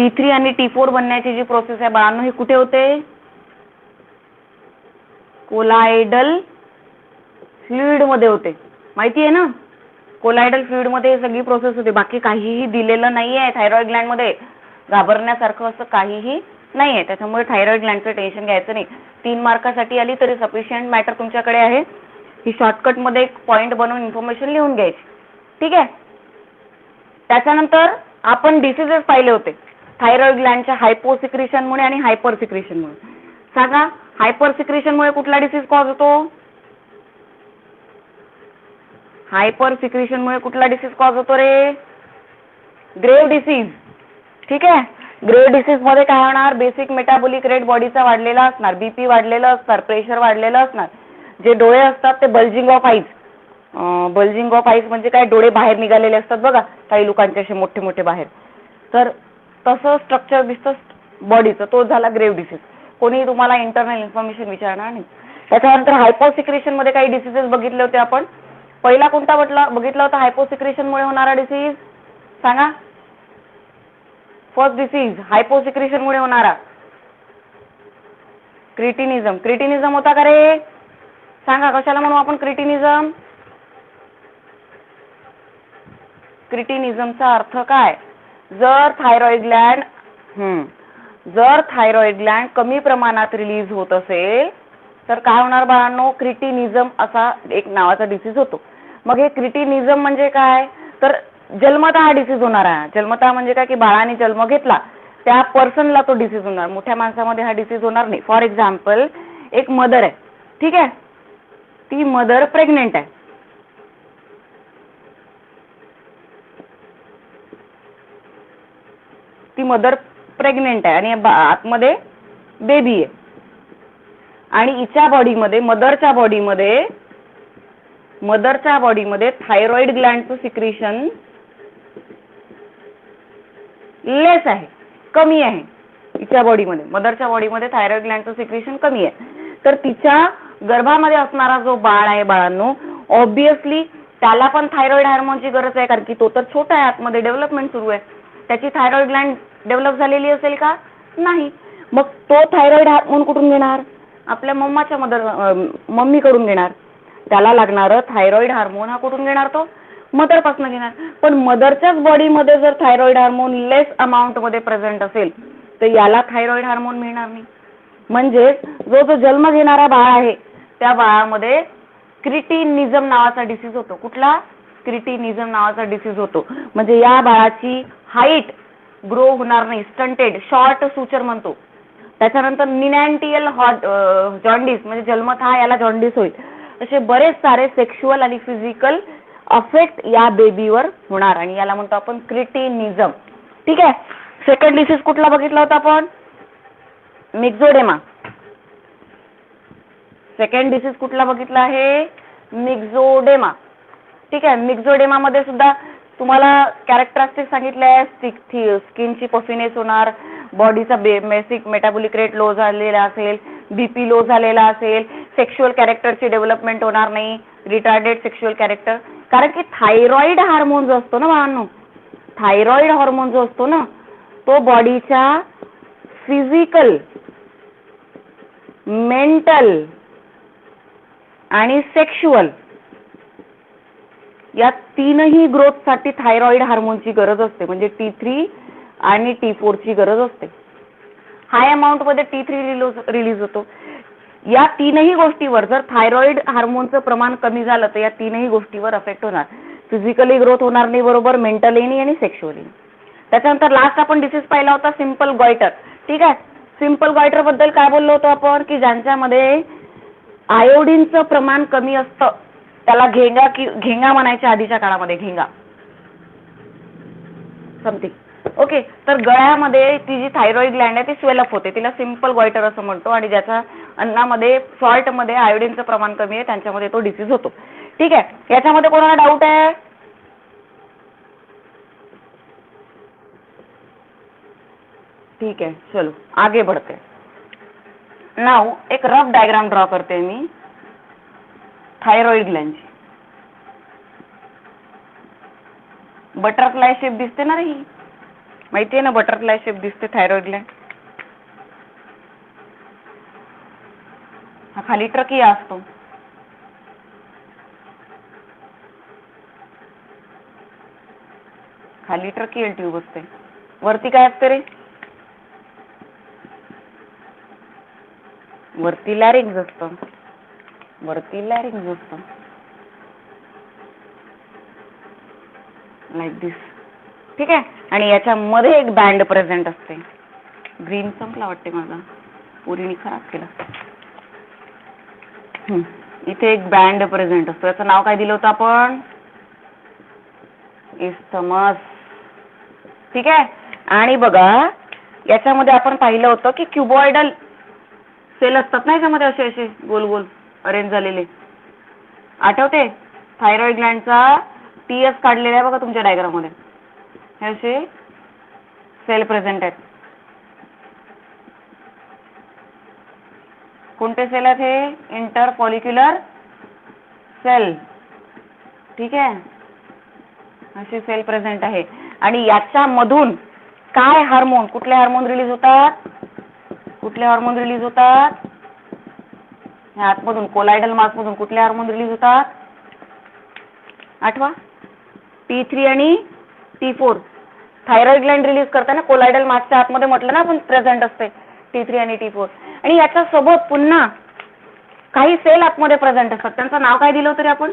T3 आणि T4 बनण्याची जी process आहे बाळांनो ही कुठे होते? कोलायडल फ्लुइड मध्ये होते, माहिती आहे ना? कोलायडल फ्लुइड मध्ये सगळी प्रोसेस होते, बाकी काहीही दिलेलं नाहीये थायरॉइड ग्लँड मध्ये, घाबरण्यासारखं असं काहीही नाहीये. त्याच्यामुळे थायरॉइड ग्लँडचं टेन्शन घ्यायचं नाही. 3 मार्कासाठी आली तरी सफिशियंट मॅटर तुमच्याकडे आहे. ही शॉर्टकट मध्ये एक पॉइंट बनवून इन्फॉर्मेशन लिहून घ्यायची, ठीक आहे? त्याच्यानंतर आपण डिसीजेस पाहिले होते थायरॉइड ग्लँडच्या हायपोसिक्रेशनमुळे आणि हायपर सिक्रेशनमुळे. सांगा, हायपर सिक्रेशनमुळे कुठला डिसीज कॉज होतो? हायपर सिक्रेशनमुळे कुठला डिसीज कॉज होतो रे? ग्रेव्ह डिसीज, ठीक आहे? ग्रेव्ह डिसीज मध्ये काय होणार? बेसिक मेटाबॉलिक रेट बॉडीचा वाढलेला असणार, बीपी वाढलेला असणार, प्रेशर वाढलेलं असणार. जे डोळे असतात ते bulging of eyes, bulging of eyes म्हणजे काय? डोळे बाहेर निघालेले असतात बघा काही लोकांचे असे मोठे मोठे बाहेर, तर तसं स्ट्रक्चर दिसतं बॉडीचं, तो झाला ग्रेव्ह डिसीज. कोणी तुम्हाला इंटरनल इन्फॉर्मेशन विचारणार नाही. त्याच्यानंतर हायपोसिक्रेशन मध्ये काही डिसीजेस बघितले होते आपण. पहिला कोणता बघितला होता हायपोसिक्रेशन मुळे होणारा डिसीज? सांगा. फर्स्ट डिसीज हायपोसिक्रेशन मुळे होणारा क्रिटिनिझम. क्रिटिनिझम होता का रे? सांगा, कशाला म्हणू आपण क्रिटिनिझम? क्रिटिनिझमचा अर्थ काय? जर थायरॉइड ग्लँड कमी प्रमाणात रिलीज होत असेल तर काय होणार बाळांनो? क्रिटिनिझम असा एक नावाचा डिसीज होतो. मग हे क्रिटिनिझम म्हणजे काय? तर जन्मतः हा डिसीज होणार आहे. जन्मतः म्हणजे काय की बाळाने जन्म घेतला त्या पर्सनला तो डिसीज होणार, मोठ्या माणसामध्ये हा डिसीज होणार नाही. फॉर एक्झाम्पल, एक मदर आहे, ठीक आहे? ती मदर प्रेग्नेंट आहे, ती मदर प्रेग्नेंट आहे आणि आतमध्ये बेबी आहे आणि हिच्या बॉडीमध्ये मदरच्या बॉडीमध्ये थायरॉइड ग्लँडचं सिक्रेशन लेस आहे, कमी आहे. हिच्या बॉडीमध्ये, मदरच्या बॉडीमध्ये थायरॉइड ग्लँडचं सिक्रेशन कमी आहे. तर तिच्या गर्भामध्ये असणारा जो बाळ आहे बाळांनो, ऑब्विसली त्याला पण थायरॉइड हार्मोनची गरज आहे, कारण की तो तर छोटा आहे, आतमध्ये डेव्हलपमेंट सुरू आहे. त्याची थायरॉइड ग्लँड डेव्हलप झालेली असेल का? नाही. मग तो थायरॉइड हार्मोन कुठून घेणार? आपल्या मम्मीकडून घेणार. त्याला लागणारं थायरॉइड हार्मोन हा कुठून घेणार? तो मदरपासून घेणार. पण मदरच्याच बॉडीमध्ये जर थायरॉइड हार्मोन लेस अमाऊंट मध्ये प्रेझेंट असेल तर याला थायरॉइड हार्मोन मिळणार नाही. म्हणजे जो जन्म घेणारा बाळ आहे त्या बाळामध्ये क्रिटिनिझम नावाचा डिसीज होतो. कुठला? क्रिटिनिझम नावाचा डिसीज होतो. म्हणजे या बाळाची हाईट ग्रो होणार नाही, स्टंटेड, शॉर्ट सुचर म्हणतो. त्याच्यानंतर निनॅन्टियल जॉन्डिस म्हणजे जन्मतः याला जॉन्डिस होईल. असे बरेच सारे सेक्शुअल आणि फिजिकल अफेक्ट या बेबीवर होणार आणि याला म्हणतो आपण क्रिटिनिझम, ठीक आहे? सेकंड डिसीज कुठला बघितला होता आपण? मिक्झोडेमा. सेकंड डिसीज कुठला बघितला आहे? मिक्झोडेमा, ठीक आहे? मिक्झोडेमा मध्ये सुद्धा तुम्हाला कॅरेक्टरिस्टिक सांगितले आहे. स्किनची पफिनेस होणार, बॉडीचा बेसिक मेटाबॉलिक रेट लो झालेला असेल, बीपी लो झालेला असेल, सेक्शुअल कॅरेक्टरची डेव्हलपमेंट होणार नाही, रिटार्डेड सेक्शुअल कॅरेक्टर. कारण की थायरॉइड हार्मोन जो असतो ना बाळांनो, थायरॉइड हार्मोन जो असतो ना तो बॉडीच्या फिजिकल, मेंटल आणि सेक्शुअल या तीनही ग्रोथ साठी थायरॉइड हार्मोनची गरज असते. म्हणजे T3 आणि T4 ची गरज असते. हाय अमाउंट मध्ये T3 रिलीज होतो. या तीनही गोष्टीवर जर थायरॉइड हार्मोनचं प्रमाण कमी झालं तर या तीनही गोष्टीवर अफेक्ट होणार. फिजिकली ग्रोथ होणार नाही बरोबर, मेंटली आणि सेक्शुअली. त्याच्यानंतर लास्ट आपण डिसीज पाहिला होता सिंपल गॉइटर, ठीक आहे? सिंपल गॉइटर बद्दल काय बोललो होतो आपण? की ज्यांच्यामध्ये आयोडीनचं प्रमाण कमी असतं त्याला घेंगा म्हणायचे आधीच्या काळामध्ये, घेंगा समथिंग, ओके? तर गळ्यामध्ये ती जी थायरॉइड ग्लँड आहे ती स्वेलअप होते, तिला सिंपल गॉइटर असं म्हणतो. आणि ज्याच्या अन्नामध्ये सॉल्ट मध्ये आयोडीनचं प्रमाण कमी आहे त्यांच्यामध्ये तो डिसीज होतो, ठीक आहे? याच्यामध्ये कोणाला डाऊट आहे? ठीक है, चलो आगे बढ़ते हैं. नाउ एक रफ डायग्राम ड्रॉ करते हैं मी थायरॉइड ग्लँडची. बटरफ्लाय शेप दिसते ना रे ही, माहितीये ना, बटरफ्लाय शेप दिसते थायरॉइड ग्लँड. हा खाली ट्रकिया असतो. खाली ट्रकियल ट्यूब असते. वरती काय असते रे? वरती लॅरिंग्स असतं. वरती लॅरिंग्स असतं. लाईक दिस. ठीक आहे. आणि याच्यामध्ये एक बँड प्रेझेंट असते. ग्रीन संपला वाटते माझा, पुरीने खराब केला. इथे एक बँड प्रेझेंट असतो. याचं नाव काय दिलं होतं आपण? इस्थमस. ठीक आहे. आणि बघा, याच्यामध्ये आपण पाहिलं होतं की क्युबॉइडल सेल असतात ना याच्यामध्ये, असे असे गोल गोल अरेंज झालेले. आठवते? थायरॉइड ग्लँडचा टीएस काढलेला आहे बघा तुमच्या डायग्राम मध्ये. हे असे सेल प्रेझेंट आहेत. कोणते सेल आहेत हे? Interfollicular cell. ठीक आहे. असे सेल प्रेझेंट आहे. आणि याच्यामधून काय हार्मोन, कुठले हार्मोन रिलीज होतात? कुठले हार्मोन रिलीज होतात? ह्या आतमधून कोलायडल मास मधून कुठले हार्मोन रिलीज होतात? आठवा. T3 आणि T4. थायरॉइड ग्लँड रिलीज करताना कोलायडल मासच्या आतमध्ये म्हटलं ना आपण प्रेझेंट असते T3 आणि T4. आणि याच्या सोबत पुन्हा काही सेल आतमध्ये प्रेझेंट असतात. त्यांचं नाव काय दिलं होतं रे आपण?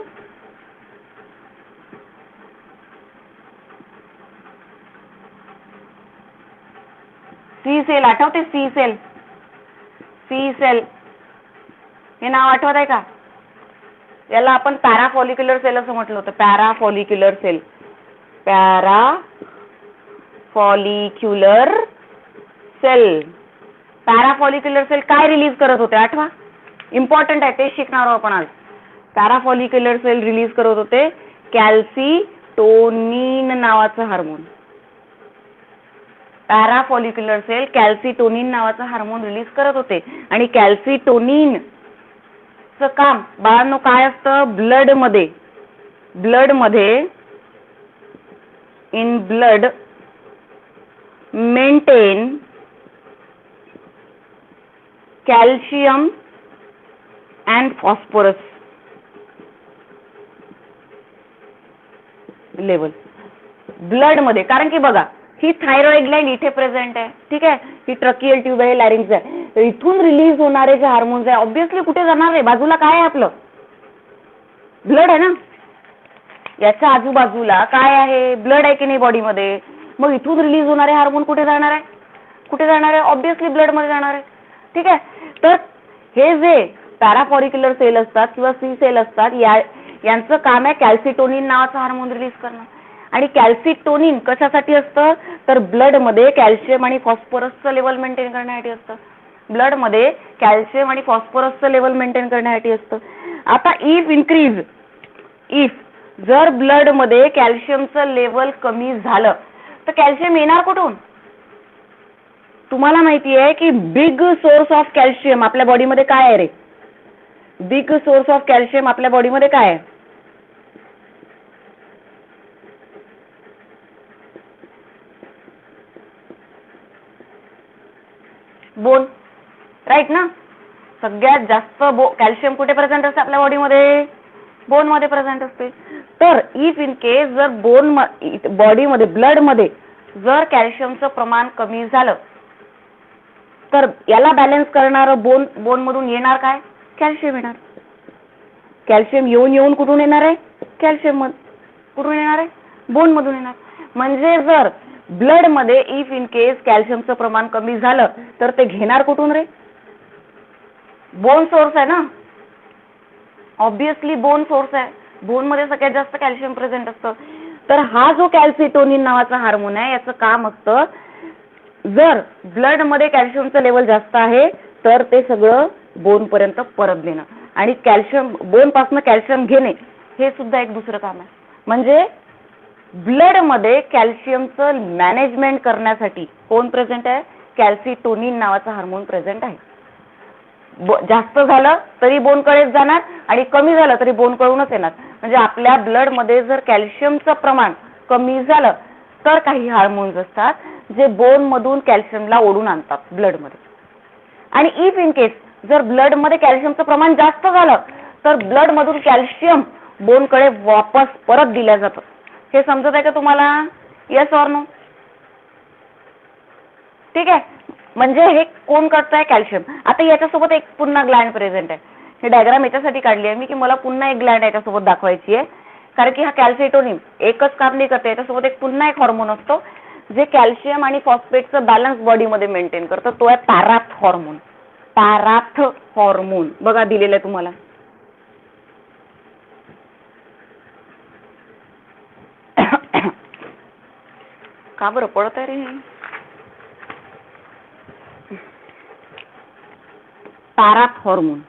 C cell. आठवते? C cell. सी सेल हे नाव आठवत आहे का? याला आपण पॅराफॉलिक्युलर सेल असं म्हटलं होतं. पॅराफॉलिक्युलर सेल. पॅराफॉलिक्युलर सेल. पॅराफॉलिक्युलर सेल काय रिलीज करत होते आठवा? इम्पॉर्टंट आहे, ते शिकणार आहोत आपण आज. पॅराफॉलिक्युलर सेल रिलीज करत होते कॅल्सिटोनिन नावाचं हार्मोन. पॅराफॉलिक्युलर सेल कॅल्सिटोनिन नावाचं हार्मोन रिलीज करत होते. आणि कॅल्सिटोनिन चं काम बाळांनो काय असतं? ब्लड मध्ये in blood maintain calcium and phosphorus level blood मध्ये. कारण की बघा, ही थायरॉइड ग्लँड इथे प्रेझेंट आहे. ठीक आहे. ही ट्रकियल ट्यूब आहे, लॅरिंग्स आहे. तर इथून रिलीज होणारे जे हार्मोन्स आहे ऑब्विसली कुठे जाणार आहे? बाजूला काय आहे आपलं? ब्लड आहे ना. याच्या आजूबाजूला काय आहे? ब्लड आहे की नाही बॉडीमध्ये. मग इथून रिलीज होणारे हार्मोन कुठे जाणार आहे? कुठे जाणार आहे? ऑब्विसली ब्लड मध्ये जाणार आहे. ठीक आहे. तर हे जे पॅराफॉलिक्युलर सेल असतात किंवा सी सेल असतात, यांचं काम आहे कॅल्सिटोनिन नावाचं हार्मोन रिलीज करणं. आणि कॅल्सिटोनिन कशासाठी असतं? तर ब्लड मध्ये कॅल्शियम आणि फॉस्फरसचं लेवल मेंटेन करण्यासाठी असतं. ब्लड मध्ये कॅल्शियम आणि फॉस्फरसचं लेवल मेंटेन करण्यासाठी असतं. आता इफ जर ब्लड मध्ये कॅल्शियमचं लेवल कमी झालं तर कॅल्शियम येणार कुठून? तुम्हाला माहिती आहे की बिग सोर्स ऑफ कॅल्शियम आपल्या बॉडीमध्ये काय आहे रे? बिग सोर्स ऑफ कॅल्शियम आपल्या बॉडीमध्ये काय आहे? बोन. राईट ना. सगळ्यात जास्त कॅल्शियम कुठे प्रेझेंट असते आपल्या बॉडीमध्ये? बोन मध्ये प्रेझेंट असते. तर इफ इन केस जर बॉडीमध्ये ब्लड मध्ये जर कॅल्शियमचं प्रमाण कमी झालं तर याला बॅलन्स करणारं बोन मधून येणार काय? कॅल्शियम येणार. कॅल्शियम येऊन कुठून येणार आहे? कॅल्शियम कुठून येणार आहे? बोन मधून येणार. म्हणजे जर ब्लड मध्ये इफ इन केस कॅल्शियमचं प्रमाण कमी झालं तर ते घेणार कुठून रे? बोन सोर्स आहे ना. ऑब्विसली बोन सोर्स आहे. बोन मध्ये सगळ्यात जास्त कॅल्शियम प्रेझेंट असतं. तर हा जो कॅल्सिटोनिन नावाचा हार्मोन आहे याचं काम असतं, जर ब्लड मध्ये कॅल्शियमचं लेवल जास्त आहे तर ते सगळं बोन पर्यंत परत देणं आणि कॅल्शियम बोन पासून कॅल्शियम घेणे हे सुद्धा एक दुसरं काम आहे. म्हणजे ब्लड मध्ये कॅल्शियमचं मॅनेजमेंट करण्यासाठी कोण प्रेझेंट आहे? कॅल्सिटोनिन नावाचा हार्मोन प्रेझेंट आहे. जास्त झालं तरी बोनकडेच जाणार आणि कमी झालं तरी बोनकडूनच येणार. म्हणजे आपल्या ब्लड मध्ये जर कॅल्शियमचं प्रमाण कमी झालं तर काही हार्मोन्स असतात जे बोन मधून कॅल्शियमला ओढून आणतात ब्लडमध्ये. आणि इफ इन केस जर ब्लडमध्ये कॅल्शियमचं प्रमाण जास्त झालं तर ब्लड मधून कॅल्शियम बोनकडे वापस परत दिल्या जातं. हे समजत आहे का तुम्हाला? Yes or no? ठीक आहे. म्हणजे हे कोण करतंय? कॅल्शियम. आता याच्यासोबत एक पुन्हा ग्लँड प्रेझेंट आहे. हे डायग्राम याच्यासाठी काढली आहे मी की मला पुन्हा एक ग्लँड याच्यासोबत दाखवायची आहे, कारण की हा कॅल्सिटोनिन एकच काम नाही करते, याच्यासोबत एक पुन्हा एक हॉर्मोन असतो जे कॅल्शियम आणि फॉस्फेटचं बॅलन्स बॉडीमध्ये मेंटेन करतं. तो आहे पॅराथ हॉर्मोन. पॅराथ हॉर्मोन बघा दिलेलं आहे तुम्हाला. का बरं पडत आहे रे? पॅराथ हॉर्मोन.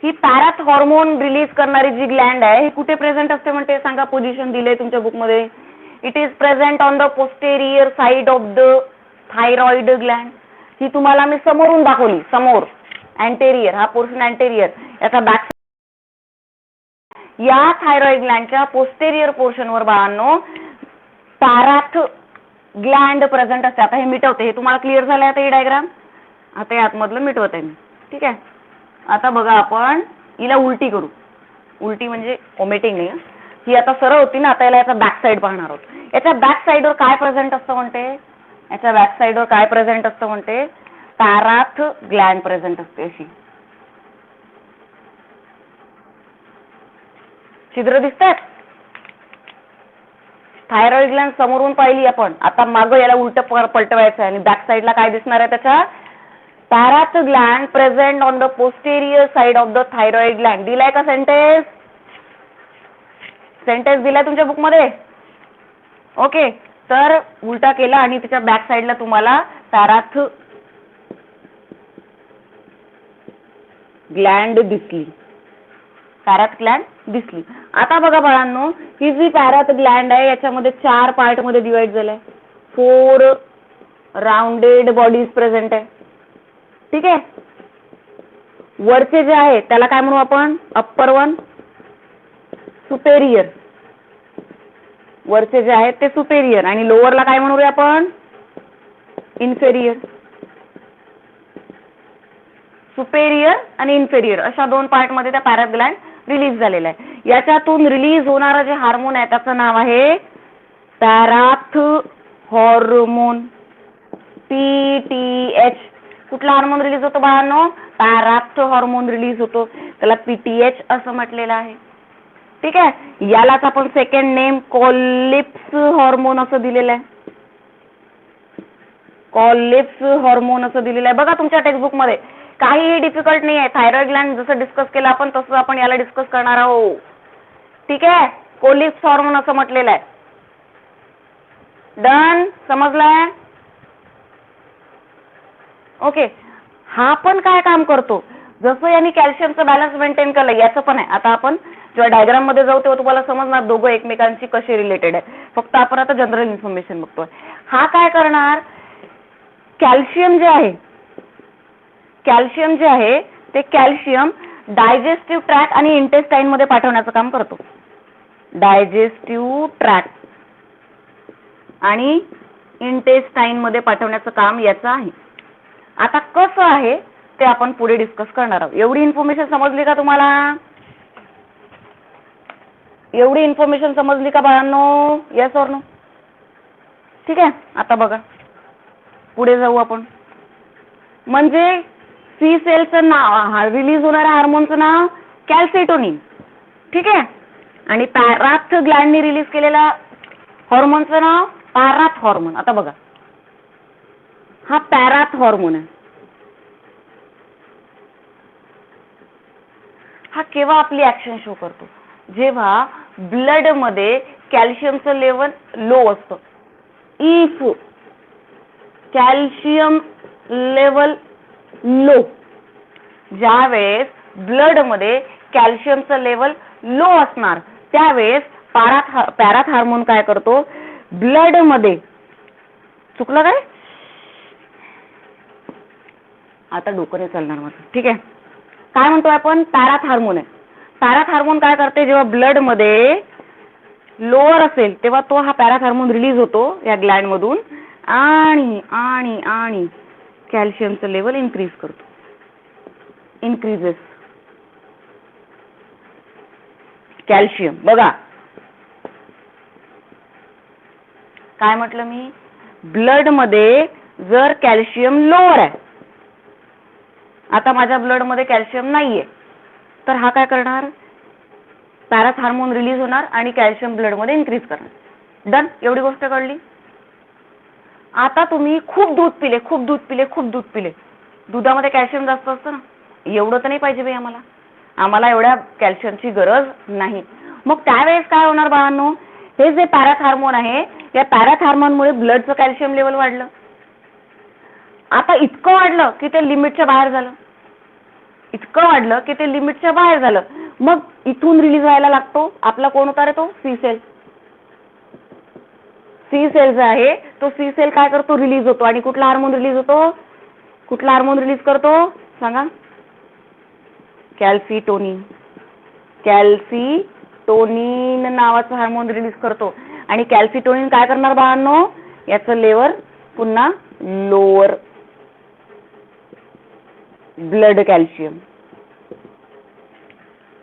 ही पॅराथ हॉर्मोन रिलीज करणारी जी ग्लँड आहे ही कुठे प्रेझेंट असते म्हणते? सांगा. पोझिशन दिले तुमच्या बुकमध्ये. It is present on the posterior side of the thyroid gland. ही तुम्हाला मी समोरून दाखवली. समोर अँटेरियर, हा पोर्शन अँटेरियर, याचा बॅक. या थायरॉइड ग्लँडच्या पोस्टेरियर पोर्शनवर बाळांनो पॅराथ ग्लँड प्रेझेंट असते. आता हे मिटवते. हे तुम्हाला क्लिअर झालंय आता ही डायग्राम? आता या आतमधलं मिटवत आहे मी. ठीक आहे. आता बघा आपण हिला उलटी करू. उलटी म्हणजे ओमेटिंग नाही. ही आता सरळ होती ना, आता याचा बॅक साइड पाहणार आहोत. याच्या बॅक साइडवर काय प्रेझेंट असतं म्हणते? याच्या बॅक साइडवर काय प्रेझेंट असतं म्हणते? पॅराथ ग्लँड प्रेझेंट असते. अशी छिद्र दिसतात. थायरॉइड ग्लँड समोरून पाहिली आपण. आता मागं याला उलट पलटवायचं आहे आणि बॅक साइडला काय दिसणार आहे त्याच्या? Parathyroid gland present on the posterior side of the thyroid gland. दिलाय का सेंटेन्स? सेंटेन्स दिलाय तुमच्या बुकमध्ये? ओके. तर उलटा केला आणि त्याच्या बॅक साइडला तुम्हाला पॅराथ ग्लँड दिसली. पॅराथ ग्लँड दिसली. आता बघा बाळांनो, ही जी पॅराथ ग्लँड आहे याच्यामध्ये 4 पार्ट मध्ये डिवाइड झालंय. 4 राउंडेड बॉडीज प्रेझेंट आहे. ठीक आहे. वरचे जे आहे त्याला काय म्हणू आपण? Upper one, superior. वरचे जे आहेत ते सुपेरियर आणि लोअरला काय म्हणू रे आपण? इन्फेरियर. सुपेरियर आणि इन्फेरियर अशा 2 पार्ट मध्ये त्या पॅराथ ग्लँड रिलीज झालेला आहे. याच्यातून रिलीज होणारं जे हार्मोन आहे त्याचं नाव आहे पॅराथ हॉर्मोन. पीटीएच. कुठला हार्मोन रिलीज होतो बाळांनो? पॅराथ हॉर्मोन रिलीज होतो. त्याला पीटीएच असं म्हटलेलं आहे. ठीक आहे. यालाच आपण सेकंड नेम कॉलिप्स हॉर्मोन असं दिलेलं आहे. कॉलिप्स हॉर्मोन असं दिलेलं आहे. बघा तुमच्या टेक्स्टबुक मध्ये काहीही डिफिकल्ट नाही आहे. थायरॉइड ग्लँड जसं डिस्कस केलं आपण तसं आपण याला डिस्कस करणार आहोत. ठीक आहे. कॉलिप्स हॉर्मोन असं म्हटलेलं आहे. डन? समजलंय? ओके. हा पण काय काम करतो? जसं यांनी कॅल्शियमचं बॅलन्स मेंटेन केलं याचं पण आहे. आता आपण जेव्हा डायग्राम मध्ये जाऊ तेव्हा तुम्हाला समजणार दोघं एकमेकांशी कसे रिलेटेड आहे. फक्त आपण आता जनरल इन्फॉर्मेशन बघतोय. हा काय करणार? कॅल्शियम जे आहे, कॅल्शियम जे आहे ते कॅल्शियम डायजेस्टिव्ह ट्रॅक्ट आणि इंटेस्टाईन मध्ये पाठवण्याचं काम करतो. डायजेस्टिव्ह ट्रॅक्ट आणि इंटेस्टाईन मध्ये पाठवण्याचं काम याचं आहे. आता कसं आहे ते आपण पुढे डिस्कस करणार आहोत. एवढी इन्फॉर्मेशन समजली का तुम्हाला? एवढी इन्फॉर्मेशन समजली का बाळांनो? Yes or no? ठीक आहे. आता बघा पुढे जाऊ आपण. म्हणजे सी सेलचं नाव, रिलीज होणाऱ्या हार्मोनचं नाव कॅल्सिटोनिन. ठीक आहे. आणि पॅराथ ग्लँडनी रिलीज केलेल्या हॉर्मोनचं नाव पॅराथ हॉर्मोन. आता बघा हा पॅराथ हॉर्मोन आहे. हा केव्हा आपली ऍक्शन शो करतो? जेव्हा ब्लड मध्ये कॅल्शियमचं लेवल लो असतं. इफ कॅल्शियम लेवल लो, ज्यावेळेस ब्लड मध्ये कॅल्शियमचं लेवल लो असणार त्यावेळेस पॅराथ हार्मोन काय करतो? ब्लड मध्ये, चुकलं काय? आता डोकं नाही चालणार माझं. ठीक आहे. काय म्हणतोय आपण? पॅराथ हार्मोन आहे. पॅराथ हार्मोन काय करते? जेव्हा ब्लड मध्ये लोअर असेल तेव्हा तो हा पॅराथ हार्मोन रिलीज होतो या ग्लँड मधून आणि आणि आणि कॅल्शियमचं लेवल इन्क्रीज करतो. Increases calcium. बघा काय म्हटलं मी? ब्लड मध्ये जर कॅल्शियम लोअर आहे, आता माझ्या ब्लड मध्ये कॅल्शियम नाहीये, तर हा काय करणार? पॅराथ हार्मोन रिलीज होणार आणि कॅल्शियम ब्लड मध्ये इन्क्रीज करणार. डन. एवढी गोष्ट कळली. आता तुम्ही खूप दूध पिले, खूप दूध पिले, खूप दूध पिले, दुधामध्ये कॅल्शियम जास्त असतं ना, एवढं तर नाही पाहिजे बाई आम्हाला, आम्हाला एवढ्या कॅल्शियमची गरज नाही. मग त्यावेळेस काय होणार बाळांनो? हे जे पॅराथ हार्मोन आहे, या पॅराथ हार्मोनमुळे ब्लडचं कॅल्शियम लेवल वाढलं. आता इतकं वाढलं की ते लिमिटच्या बाहेर झालं, इतकं वाढलं की ते लिमिटच्या बाहेर झालं. मग इथून रिलीज व्हायला लागतो आपला कोण होता रे? तो सी सेल. सी सेल जो आहे तो सी सेल काय करतो? रिलीज होतो. आणि कुठला हार्मोन रिलीज होतो? कुठला हार्मोन रिलीज करतो सांगा? कॅल्सिटोनिन. कॅल्सिटोनिन नावाचं हार्मोन रिलीज करतो. आणि कॅल्सिटोनिन काय करणार बाळांनो? याचं लेवल पुन्हा लोअर, ब्लड कॅल्शियम,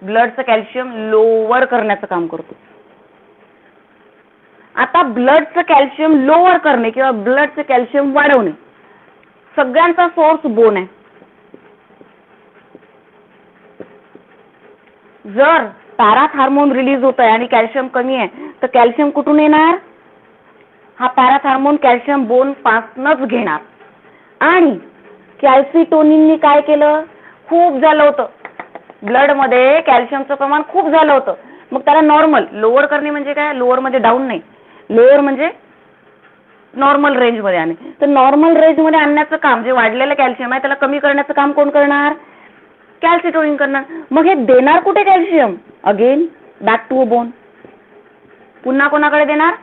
ब्लडचं कॅल्शियम लोअर करण्याचं काम करतो. आता ब्लडचं कॅल्शियम लोअर करणे किंवा ब्लडचं कॅल्शियम वाढवणे, सगळ्यांचा सोर्स बोन आहे. जर पॅराथ हार्मोन रिलीज होत आहे आणि कॅल्शियम कमी आहे, तर कॅल्शियम कुठून येणार? हा पॅराथ हार्मोन कॅल्शियम बोन पासूनच घेणार. आणि कॅल्सिटोनिनने काय केलं? खूप झालं होतं ब्लड मध्ये, कॅल्शियमचं प्रमाण खूप झालं होतं. मग त्याला नॉर्मल, लोअर करणे म्हणजे काय? लोअर म्हणजे डाऊन नाही, लोअर म्हणजे नॉर्मल रेंज मध्ये आणणे. तर नॉर्मल रेंज मध्ये आणण्याचं काम, जे वाढलेलं कॅल्शियम आहे त्याला कमी करण्याचं काम कोण करणार? कॅल्सिटोनिन करणार. मग हे देणार कुठे calcium? Again back to a bone. पुन्हा कोणाकडे देणार?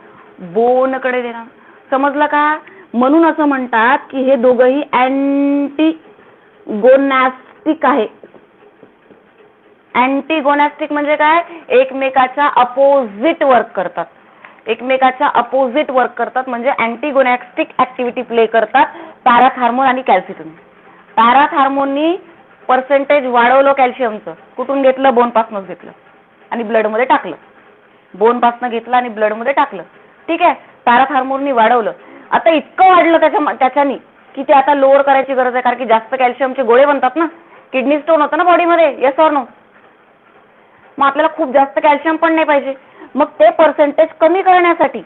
बोनकडे देणार. समजलं का? म्हणून असं म्हणतात की हे दोघंही अँटीगोनॅस्टिक आहे. अँटीगोनॅस्टिक म्हणजे काय? एकमेकाच्या अपोजिट वर्क करतात, एकमेकाच्या अपोजिट वर्क करतात, म्हणजे अँटीगोनॅस्टिक ऍक्टिव्हिटी प्ले करतात पॅराथ हार्मोन आणि कॅल्सिटोनिन. पॅराथ हार्मोननी पर्सेंटेज वाढवलं कॅल्शियमचं, कुठून घेतलं? बोन पासूनच घेतलं आणि ब्लड मध्ये टाकलं. बोन पासून घेतलं आणि ब्लड मध्ये टाकलं. ठीक आहे, पॅराथ हार्मोननी वाढवलं. आता इतकं वाढलं त्याच्यानी की ते आता लोअर करायची गरज आहे, कारण की जास्त कॅल्शियमचे गोळे बनतात ना, किडनी स्टोन होतं ना बॉडीमध्ये. Yes or no? मग आपल्याला खूप जास्त कॅल्शियम पण नाही पाहिजे. मग ते पर्सेंटेज कमी करण्यासाठी,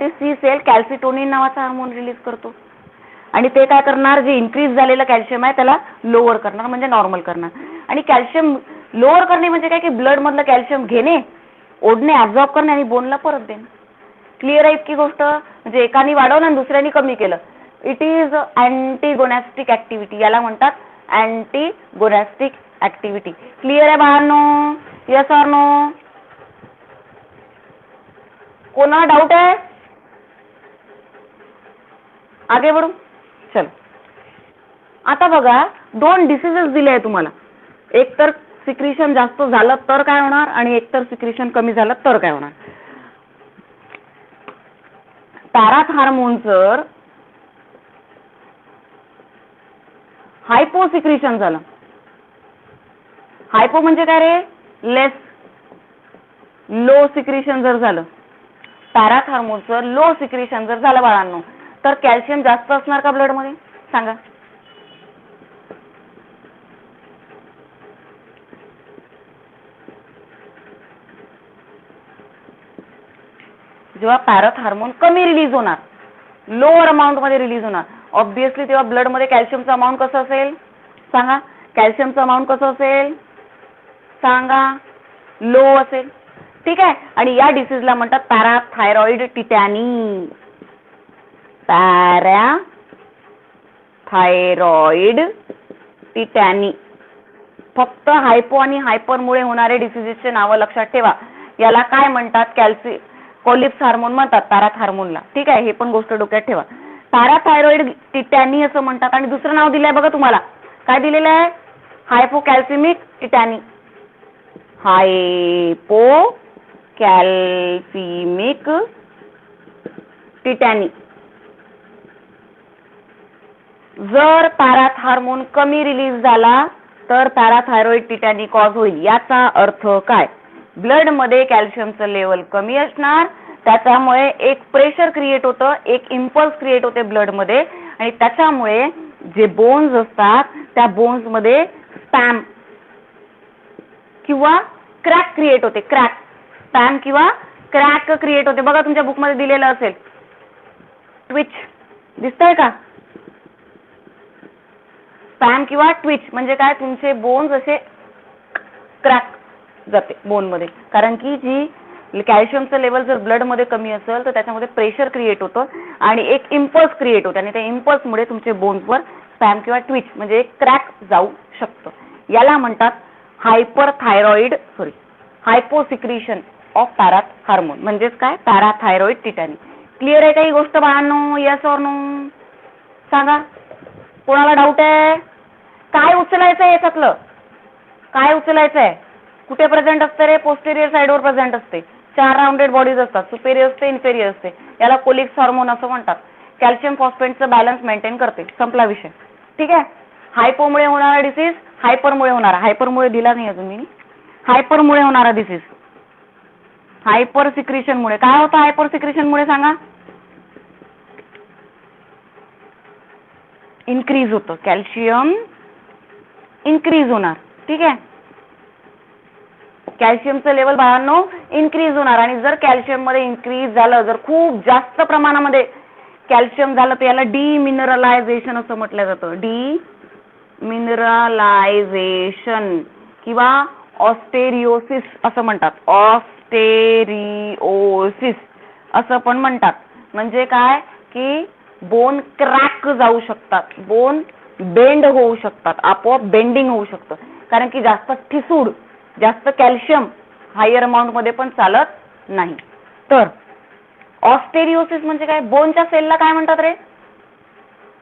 सी सेल कॅल्सिटोनिन नावाचा हार्मोन रिलीज करतो. आणि ते काय करणार? जे इन्क्रीज झालेलं कॅल्शियम आहे त्याला लोअर करणार, म्हणजे नॉर्मल करणार. आणि कॅल्शियम लोअर करणे म्हणजे काय? की ब्लड मधलं कॅल्शियम घेणे, ओढणे, ऍब्झॉर्ब करणे आणि बोनला परत देणे. क्लिअर आहे इतकी गोष्ट? म्हणजे एकाने वाढवलं आणि दुसऱ्याने कमी केलं. इट इज अँटीगोनॅस्टिक ऍक्टिव्हिटी, याला म्हणतात अँटीगोनॅस्टिक ऍक्टिव्हिटी. क्लिअर आहे बाळांनो? Yes or no? कोणाला डाऊट आहे? आगे बढू. चलो, आता बघा दोन डिसीजेस दिले आहे तुम्हाला. एक तर सिक्रिशन जास्त झालं तर काय होणार, आणि एक तर सिक्रिशन कमी झालं तर काय होणार. पॅराथ हार्मोन जर हायपो सिक्रिशन झालं, हायपो म्हणजे काय रे? लेस, लो सिक्रिशन जर झालं, पॅराथ हार्मोनचं लो सिक्रिशन जर झालं बाळांनो, तर कॅल्शियम जास्त असणार का ब्लड मध्ये? सांगा. जेव्हा पॅराथ हार्मोन कमी रिलीज होणार, लोअर अमाऊंट मध्ये रिलीज होणार, ऑब्विसली तेव्हा ब्लड मध्ये कॅल्शियमचं अमाऊंट कसं असेल? सांगा. कॅल्शियमचं अमाऊंट कसं असेल? सांगा. लो असेल. ठीक आहे. आणि या डिसीजला म्हणतात पॅराथायरॉइड टिटॅनी. पॅराथायरॉइड टिटॅनी. फक्त हायपो आणि हायपर मुळे होणारे डिसीजेसचे नाव लक्षात ठेवा. याला काय म्हणतात? कोलिप्स हार्मोन म्हणतात पॅराथ हार्मोनला. ठीक आहे, हे पण गोष्ट डोक्यात ठेवा. पॅराथायरॉइड टिटॅनी असं म्हणतात. आणि दुसरं नाव दिलंय बघा तुम्हाला, काय दिलेलं आहे? हायपोकॅल्सिमिक टिटॅनी, हायपोकॅल्सिमिक टिटॅनी. जर पॅराथ हार्मोन कमी रिलीज झाला तर पॅराथायरॉइड टिटॅनी कॉज होईल. याचा अर्थ काय? ब्लड मध्ये कॅल्शियमचं लेवल कमी असणार, त्याच्यामुळे एक प्रेशर क्रिएट होतं, एक इम्पल्स क्रिएट होते ब्लड मध्ये, आणि त्याच्यामुळे जे बोन्स असतात त्या बोन्स मध्ये स्पॅम किंवा क्रॅक क्रिएट होते. स्पॅम किंवा क्रॅक क्रिएट होते. बघा तुमच्या बुक मध्ये दिलेलं असेल, ट्विच दिसतंय का? स्पॅम किंवा ट्विच म्हणजे काय? तुमचे बोन्स असे क्रॅक जाते बोन मध्ये, कारण की जी कॅल्शियमचं लेवल जर ब्लड मध्ये कमी असेल तर त्याच्यामध्ये प्रेशर क्रिएट होतं आणि एक इम्पल्स क्रिएट होते, आणि त्या इम्पल्समुळे तुमचे बोन्सवर स्पॅम किंवा ट्विच म्हणजे एक क्रॅक जाऊ शकतं. याला म्हणतात हायपोसिक्रिशन ऑफ पॅराथ हार्मोन, म्हणजेच काय? पॅराथायरॉइड टिटॅनी. क्लिअर आहे का ही गोष्ट बाळांनो? येस ऑर नो सांगा. कोणाला डाऊट आहे? काय उचलायचंय याच्यातलं? काय उचलायचंय? कुठे प्रेझेंट असते रे? पोस्टेरियर साइडवर प्रेझेंट असते. 4 राउंडेड बॉडीज असतात, सुपेरियर असते, इन्फेरियर असते. याला कोलिक्स हार्मोन असं म्हणतात. कॅल्शियम फॉस्फेटचं बॅलन्स मेंटेन करते. संपला विषय. ठीक आहे. हायपोमुळे होणारा डिसीज, हायपरमुळे होणारा, हायपरमुळे दिला नाही अजून मी, हायपरमुळे होणारा डिसीज, हायपर सिक्रिशनमुळे. काय होतं हायपर सिक्रिशनमुळे सांगा? इन्क्रीज होतं, कॅल्शियम इन्क्रीज होणार. ठीक आहे. कॅल्शियमचं लेवल बाळांनो इन्क्रीज होणार, आणि जर कॅल्शियम मध्ये इन्क्रीज झालं, जर खूप जास्त प्रमाणामध्ये कॅल्शियम झालं तर याला डिमिनरलायझेशन असं म्हटलं जातं. डिमिनरलायझेशन किंवा ऑस्टेरिओसिस असं म्हणतात. ऑस्टेरिओसिस असं पण म्हणतात. म्हणजे काय की बोन क्रॅक जाऊ शकतात, बोन बेंड होऊ शकतात, आपोआप बेंडिंग होऊ शकतं, कारण की जास्त ठिसूळ, जास्त कॅल्शियम हायर अमाऊंट मध्ये पण चालत नाही. तर ऑस्टेरिओसिस म्हणजे काय? बोनच्या सेलला काय म्हणतात रे?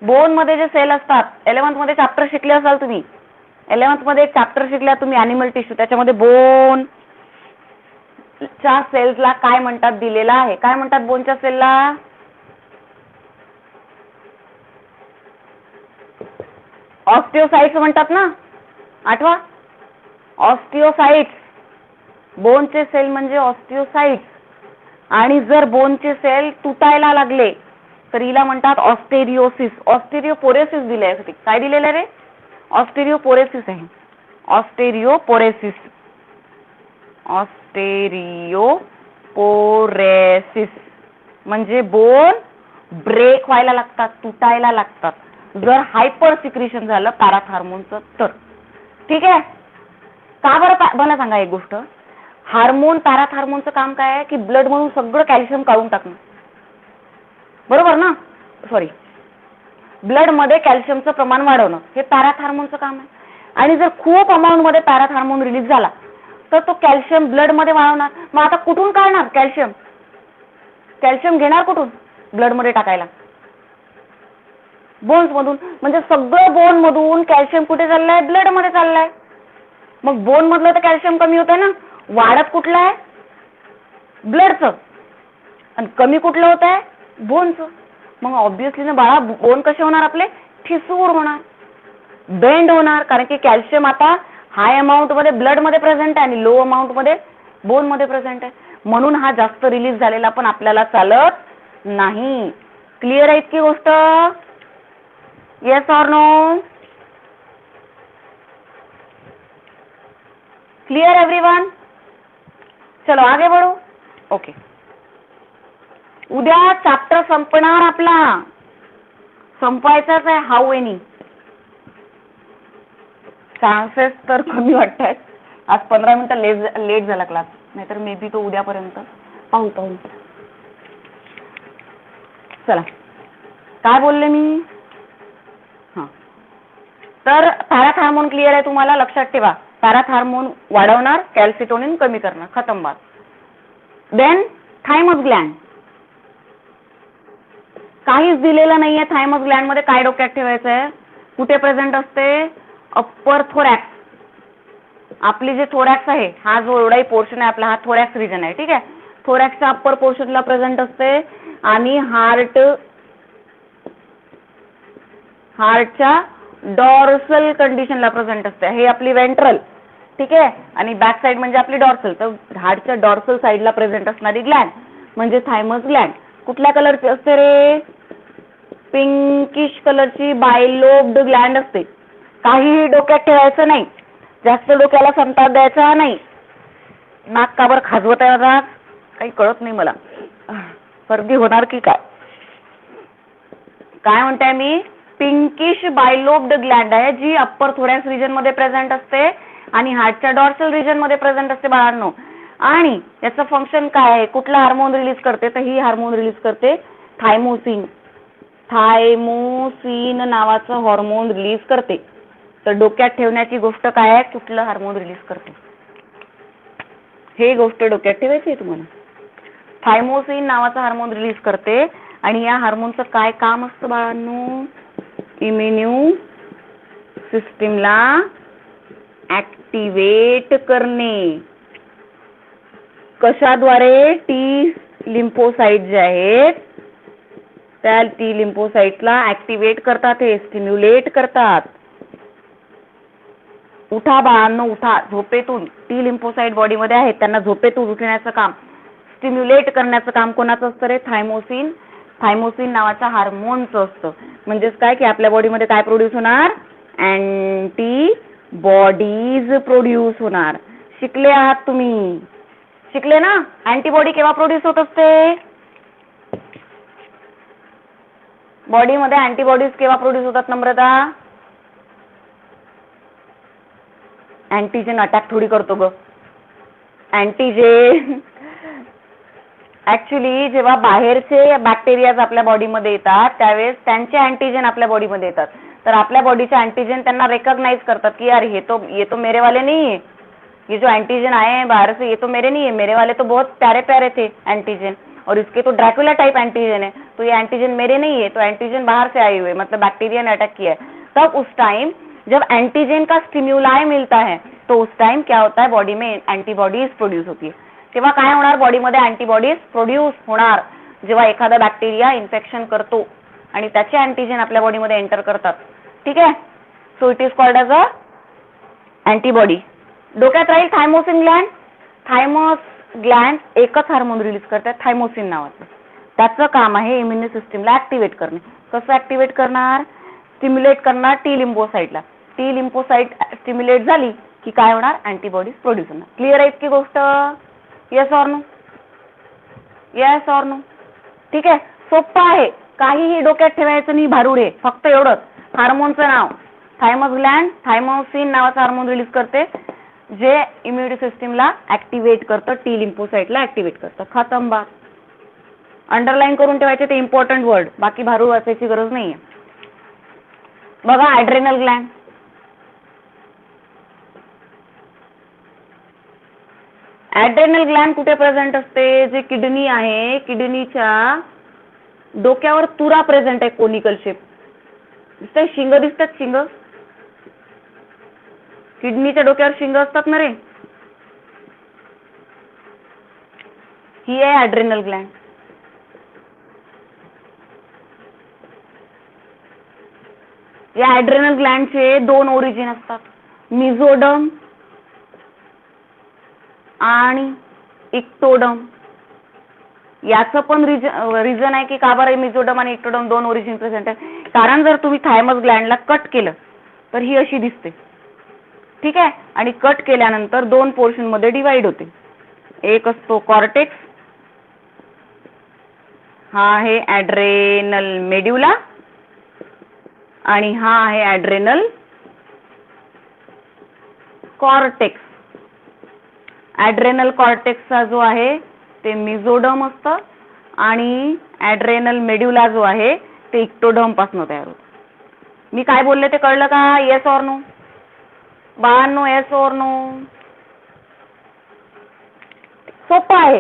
बोन मध्ये जे सेल असतात, 11th मध्ये चॅप्टर शिकले असाल तुम्ही. 11th मध्ये एक चॅप्टर शिकल्या तुम्ही, ॲनिमल टिश्यू. त्याच्यामध्ये बोन च्या सेल्सला काय म्हणतात दिलेला आहे. काय म्हणतात बोनच्या सेलला? ऑस्टिओसाइट्स म्हणतात ना, आठवा. ऑस्टिओसाइट्स, बोनचे सेल म्हणजे ऑस्टिओसाइट्स. आणि जर बोनचे सेल तुटायला लागले तर हिला म्हणतात ऑस्टेरिओसिस. ऑस्टेरिओपोरेसिस दिले आहे. काय दिलेलं रे? ऑस्टेरिओपोरेसिस आहे. ऑस्टेरिओपोरेसिस, ऑस्टेरिओपोरेसिस म्हणजे बोन ब्रेक व्हायला लागतात, तुटायला लागतात, जर हायपर सिक्रिशन झालं पॅराथ हार्मोनचं तर. ठीक आहे. का बरं? मला सांगा एक गोष्ट, हार्मोन, पॅराथ हार्मोनचं काम काय आहे की ब्लड मधून सगळं कॅल्शियम काढून टाकणं, बरोबर ना? सॉरी, ब्लड मध्ये कॅल्शियमचं प्रमाण वाढवणं हे पॅराथ हार्मोनचं काम आहे. आणि जर खूप अमाऊंट मध्ये पॅराथ हार्मोन रिलीज झाला तर तो कॅल्शियम ब्लड मध्ये वाढवणार. मग आता कुठून काढणार कॅल्शियम? कॅल्शियम घेणार कुठून ब्लड मध्ये टाकायला? बोन्स मधून. म्हणजे सगळं बोन मधून कॅल्शियम कुठे चाललंय? ब्लड मध्ये चाललंय. मग बोन मधलं तर कॅल्शियम कमी होतं ना, वाढत कुठलं आहे? ब्लडचं. आणि कमी कुठलं होत आहे? बोनचं. मग ऑब्विसली ना बाळा, बोन कसे होणार आपले? ठिसूळ होणार, बेंड होणार, कारण की कॅल्शियम आता हाय अमाऊंट मध्ये ब्लड मध्ये प्रेझेंट आहे आणि लो अमाऊंट मध्ये बोन मध्ये प्रेझेंट आहे. म्हणून हा जास्त रिलीज झालेला पण आपल्याला चालत नाही. क्लिअर आहे इतकी गोष्ट? Yes or no? Clear everyone? चलो आगे बढ़ो. ओके. उद्या चॅप्टर संपणार आपला, संपायचाच आहे. हाऊ एनी चान्सेस तर कमी वाटतात. आज 15 मिनिटं लेट झाला क्लास, नाहीतर मे बी तो उद्यापर्यंत पाहू. चला, काय बोलले मी? हां, तर पॅराथ हार्मोन क्लिअर आहे तुम्हाला? लक्षात ठेवा, पॅराथ हार्मोन वाढवणार, कॅल्सिटोनिन कमी करणार, खतम बात. देन थायमस ग्लॅन्ड, काहीच दिलेलं नाहीये थायमस ग्लॅन्ड मध्ये. काय डोक्यात ठेवायचं आहे? कुठे प्रेझेंट असते? अप्पर थोरॅक्स, आपली जे थोरॅक्स आहे, हा जो एवढाही पोर्शन आहे आपला, हा थोरॅक्स रिजन आहे. ठीक आहे, थोरॅक्सच्या अप्पर पोर्शनला प्रेझेंट असते आणि हार्टच्या डॉर्सल कंडिशनला प्रेझेंट असते. हे आपली वेंट्रल. ठीक आहे, आणि बॅक साइड म्हणजे आपली डॉर्सल. तर हार्टच्या डॉर्सल साइडला प्रेझेंट असणारी ग्लॅन्ड म्हणजे थायमस ग्लॅन्ड कुठल्या कलरची असते रे? पिंकिश कलरची बायलोब्ड ग्लॅन्ड असते. काहीही डोक्यात ठेवायचं नाही, जास्त डोक्याला संताप द्यायचा नाही. नाक काबर खाजवत आहे आता? काही कळत नाही मला, सर्दी होणार की काय? काय म्हणताय मी? पिंकिश बायलोब्ड ग्लॅन्ड आहे जी अप्पर थोरॅक्स रिजन मध्ये प्रेझेंट असते आणि हार्टच्या डॉर्सल रिजन मध्ये प्रेझेंट असते बाळांनो. आणि याचं फंक्शन काय आहे? कुठला हार्मोन रिलीज करते? तर ही हार्मोन रिलीज करते थायमोसिन. थायमोसिन नावाचं हार्मोन रिलीज करते. तर डोक्यात ठेवण्याची गोष्ट काय आहे? कुठलं हार्मोन रिलीज करते, हे गोष्ट डोक्यात ठेवायची आहे तुम्हाला. थायमोसिन नावाचं हार्मोन रिलीज करते आणि या हार्मोनचं काय काम असतं बाळांनो? इम्युन्यू सिस्टीमला ऍक्टिव्हेट करणे. कशाद्वारे? टी लिम्फोसाइट जे आहेत त्या टी लिम्फोसाइटला ऍक्टिव्हेट करतात, हे स्टिम्युलेट करतात. उठा बाळांनो, उठा झोपेतून. टी लिम्फोसाइट बॉडीमध्ये आहेत, त्यांना झोपेतून उठण्याचं काम, स्टिम्युलेट करण्याचं काम कोणाचं असतं रे? थायमोसिन. थायमोसिन नावाच्या हार्मोनचं असतं. म्हणजेच काय की आपल्या बॉडीमध्ये काय प्रोड्यूस होणार? अँटीबॉडीज प्रोड्यूस होणार. शिकले आहात तुम्ही? शिकले ना? अँटीबॉडी केव्हा प्रोड्यूस होत असते? बॉडीमध्ये अँटीबॉडीज केव्हा प्रोड्यूस होतात नम्रता? अँटीजेन अटॅक थोडी करतो ग. अँटीजेन ऍक्च्युली जेव्हा बाहेरचे बॅक्टेरियाज आपल्या बॉडीमध्ये येतात त्यावेळेस त्यांचे अँटीजेन आपल्या बॉडीमध्ये येतात. तर आपल्या बॉडीचे अँटीजेन त्यांना रिकॉग्नाइज करतात की यार ये तो मेरे वाले नहीं है, ये जो एंटीजन आए हैं बाहर से ये तो मेरे नहीं है, मेरे वाले तो बहुत प्यारे प्यारे थे एंटीजन और इसके तो ड्रैकुला टाइप एंटीजन है, तो ये एंटीजन मेरे नहीं है, तो एंटीजन बाहर से आए हुए, मतलब बैक्टीरिया ने अटैक किया है. तब उस टाइम जब एंटीजन का स्टिम्युलाई मिलता है तो उस टाइम क्या होता है? बॉडी में एंटीबॉडीज प्रोड्यूस होती है. तेव्हा काय होणार? बॉडीमध्ये अँटीबॉडीज प्रोड्यूस होणार जेव्हा एखादा बॅक्टेरिया इन्फेक्शन करतो आणि त्याचे अँटीजन आपल्या बॉडीमध्ये एंटर करतात. ठीक आहे, so it is called as a antibody. डोक्यात राहील थायमोसिन ग्लॅन्ड. थायमस ग्लॅन्ड एकच हार्मोन रिलीज करतात, थायमोसिन नावाचं. त्याचं काम आहे इम्युन सिस्टीमला ऍक्टिव्हेट करणे. कसं ऍक्टिव्हेट करणार? स्टिम्युलेट करणार टी लिम्फोसाइटला. टी लिम्फोसाइट स्टिम्युलेट झाली की काय होणार? अँटीबॉडीज प्रोड्यूस होणार. क्लिअर आहे की गोष्ट? Yes or no? Yes or no? ठीक आहे, सोपं आहे, काहीही डोक्यात ठेवायचं नाही भारुडे. फक्त एवढंच, हार्मोनचं नाव थायमस ग्लॅन्ड. थायमोसिन नावाचं हार्मोन रिलीज करते जे इम्युनिटी सिस्टीमला ऍक्टिव्हेट करतं, टी लिम्फोसाइटला ऍक्टिव्हेट करतं. खतम बात. अंडरलाईन करून ठेवायचे ते इम्पॉर्टंट वर्ड, बाकी भारूड वाचायची गरज नाहीये. बघा ॲड्रेनल ग्लॅन्ड. ॲड्रेनल ग्लॅन्ड कुठे प्रेझेंट असते? जे किडनी आहे, किडनीच्या डोक्यावर तुरा प्रेझेंट आहे, कोनिकल शेप. दिसतंय? शिंग दिसतात? शिंग किडनीच्या डोक्यावर शिंग असतात ना रे. ही आहे ॲड्रेनल ग्लॅन्ड. या ॲड्रेनल ग्लॅन्डचे दोन ओरिजिन असतात, मिझोडम आणि इक्टोडम. याचं पण रिझन आहे की का बरं मिझोडम आणि इक्टोडम दोन ओरिजिन प्रेझेंट आहे? कारण जर तुम्ही थायमस ग्लॅन्डला कट केलं तर ही अशी दिसते. ठीक आहे, आणि कट केल्यानंतर दोन पोर्शन मध्ये डिवाइड होते. एक असतो कॉर्टेक्स, हा आहे ॲड्रेनल मेड्युला, आणि हा आहे ॲड्रेनल कॉर्टेक्स. ॲड्रेनल कॉर्टेक्सचा जो आहे ते मिझोडम असतं आणि ॲड्रेनल मेड्युला जो आहे ते इक्टोडम पासून तयार होतं. मी काय बोलले ते कळलं का? येस ऑर नो बाळांनो? Yes or no? सोपं आहे.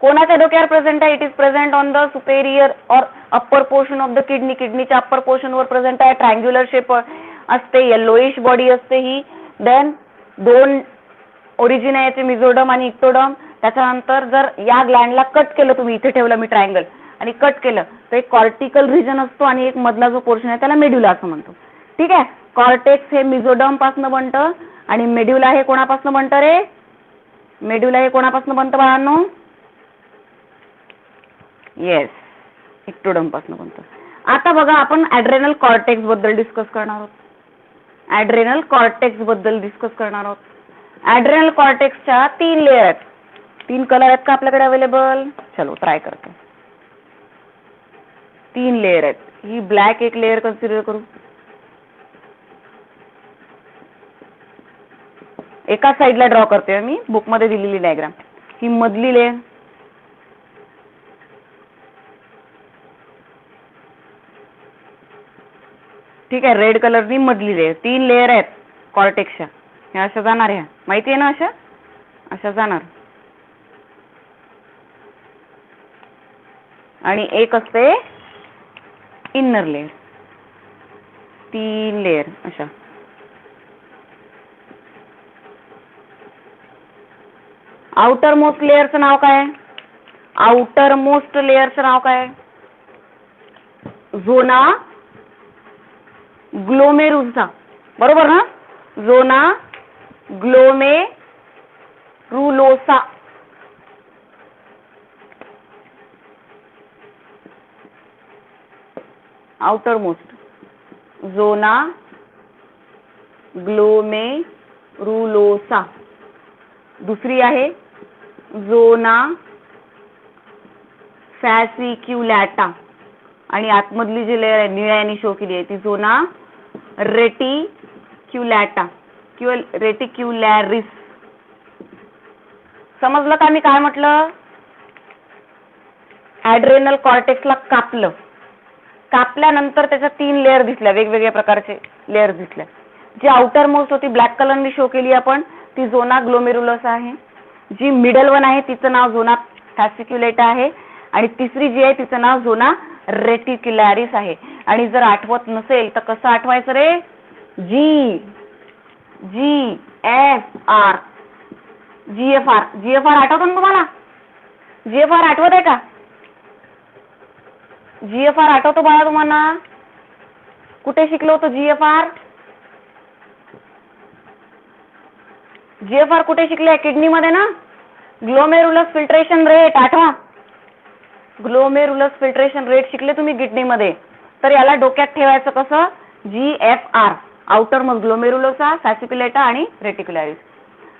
कोणाच्या डोक्यावर प्रेझेंट आहे? It is present on the superior और upper portion of the kidney. किडनीच्या अप्पर पोर्शन वर प्रेझेंट आहे. ट्रायंग्युलर शेप असते, येलोइश बॉडी असते ही. देन दोन ओरिजिन आहे याचे, मिझोडम आणि इक्टोडम. त्याच्यानंतर जर या ग्लँडला कट केलं तुम्ही, इथे ठेवलं मी ट्रायंगल आणि कट केलं तर एक कॉर्टिकल रिजन असतो आणि एक मधला जो पोर्शन आहे त्याला मेड्युला असं म्हणतो. ठीक आहे. कॉर्टेक्स हे मिझोडम पासून बनतं आणि मेड्युला हे कोणापासून बनतं रे? मेड्युला हे कोणापासून बनतं बाळांनो? येस, इक्टोडम पासून बनतं. आता बघा आपण ॲड्रेनल कॉर्टेक्स बद्दल डिस्कस करणार आहोत. ॲड्रेनल कॉर्टेक्स बद्दल डिस्कस करणार आहोत. ॲड्रेनल कॉर्टेक्सच्या 3 लेयर आहेत. 3 कलर आहेत का आपल्याकडे अवेलेबल? चलो ट्राय करते. 3 लेयर आहेत. ही ब्लॅक एक लेयर कन्सिडर करू. एका साईडला ड्रॉ करते मी, बुक मध्ये दिलेली डायग्राम. ही मधली लेयर, ठीक आहे, रेड कलरनी मधली लेयर. 3 लेयर आहेत कॉर्टेक्सच्या. ह्या अशा जाणार, ह्या माहिती आहे ना, अशा अशा जाणार. आणि एक असते इनर लेयर. 3 लेयर अशा. आउटर मोस्ट लेयरचं नाव काय? आउटर मोस्ट लेयरचं नाव काय? Zona glomerulosa. बरोबर ना? Zona glomerulosa. Outer most zona glomerulosa. दुसरी आहे झोना फॅसिक्युलॅटा. आणि आतमधली जी लेयर आहे निळ्याने शो केली आहे ती झोना रेटिक्युलॅटा किंवा रेटिक्युलॅरिस. समजलं का मी काय म्हटलं? ॲड्रेनल कॉर्टेक्सला कापलं, कापल्यानंतर त्याच्या 3 लेयर दिसल्या, वेगवेगळ्या प्रकारचे लेयर दिसल्या. जी आउटर मोस्ट होती ब्लॅक कलरने शो केली आपण, ती झोना ग्लोमेरुलोसा आहे. जी मिडल वन आहे तिचं नाव झोना फॅसिक्युलेटा आहे आणि तिसरी जी आहे तिचं नाव झोना रेटिक्युलॅरिस आहे. आणि जर आठवत नसेल तर कसं आठवायचं रे? जी एफ आर. GFR आठवतं ना तुम्हाला? GFR आठवत आहे का? GFR आठवतो बाळा तुम्हाला? कुठे शिकलो होतो GFR? GFR कुठे शिकले? किडनी मध्ये ना. ग्लोमेरुलस फिल्ट्रेशन रेट आठवा. ग्लोमेरुलस फिल्ट्रेशन रेट शिकले तुम्ही किडनी मध्ये. तर याला डोक्यात ठेवायचं कसं? GFR, आउटर मोस्ट ग्लोमेरुलोसा, फॅसिक्युलेटा आणि रेटिक्युलॅरिस.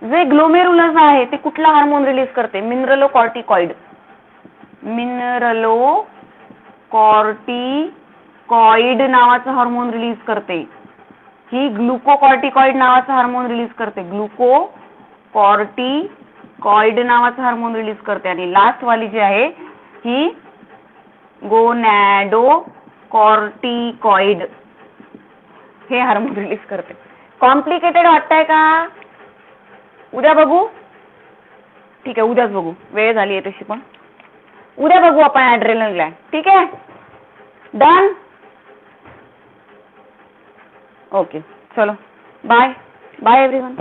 जे ग्लोमेरुलस आहे ते कुठला हार्मोन रिलीज करते? मिनरलोकॉर्टिकॉइड. मिनरलोकॉर्टिकॉइड नावाचं हार्मोन रिलीज करते. ही ग्लुकोकॉर्टिकॉइड नावाचं हार्मोन रिलीज करते. ग्लुकोकॉर्टिकॉइड नावाचं हार्मोन रिलीज करते. आणि लास्ट वाली जी आहे ही गोनॅडोकॉर्टिकॉइड हे हार्मोन रिलीज करते. कॉम्प्लिकेटेड वाटतंय का? उद्या बघू. ठीक आहे, उद्याच बघू, वेळ झाली आहे तशी पण. उद्या बघू आपण ॲड्रेनल ग्लँड. ठीक आहे, डन. ओके, चलो बाय बाय एव्हरीवन.